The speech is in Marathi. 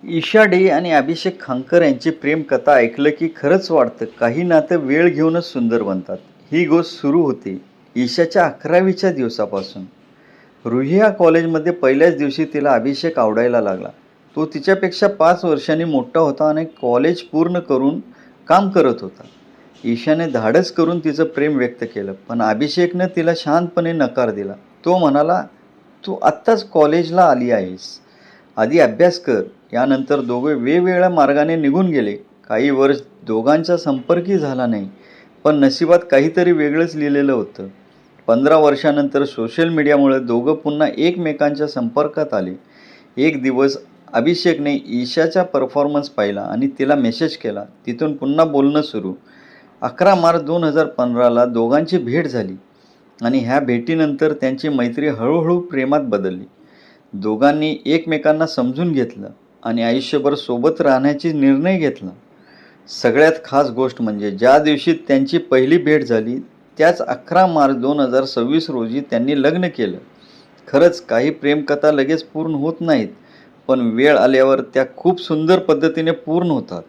ईशा डे आणि अभिषेक खांकर यांची प्रेमकथा ऐकलं की खरंच वाटतं काही नातं वेळ घेऊनच सुंदर बनतात. ही गोष्ट सुरू होते ईशाच्या 11वीच्या दिवसापासून. रुही या कॉलेजमध्ये पहिल्याच दिवशी तिला अभिषेक आवडायला लागला. तो तिच्यापेक्षा 5 वर्षांनी मोठा होता आणि कॉलेज पूर्ण करून काम करत होता. ईशाने धाडस करून तिचं प्रेम व्यक्त केलं, पण अभिषेकनं तिला शांतपणे नकार दिला. तो म्हणाला, "तू आत्ताच कॉलेजला आली आहेस, आधी अभ्यास कर." यानंतर दोघे वेगवेगळ्या मार्गाने निघून गेले. काही वर्ष दोघांचा संपर्कही झाला नाही, पण नशिबात काहीतरी वेगळंच लिहिलेलं होतं. 15 वर्षानंतर सोशल मीडियामुळे दोघं पुन्हा एकमेकांच्या संपर्कात आले. एक दिवस अभिषेकने ईशाचा परफॉर्मन्स पाहिला आणि तिला मेसेज केला. तिथून पुन्हा बोलणं सुरू. 11 मार्च 2015ला दोघांची भेट झाली आणि ह्या भेटीनंतर त्यांची मैत्री हळूहळू प्रेमात बदलली. दोघांनी एकमेकांना समजून घेतलं आणि आयुष्यभर सोबत राहण्याचा निर्णय घेतला. सगळ्यात खास गोष्ट म्हणजे ज्या दिवशी त्यांची पहिली भेट झाली त्याच 11 मार्च 2026 रोजी त्यांनी लग्न केलं. खरंच काही प्रेमकथा लगेच पूर्ण होत नाहीत, पण वेळ आल्यावर त्या खूप सुंदर पद्धतीने पूर्ण होतात.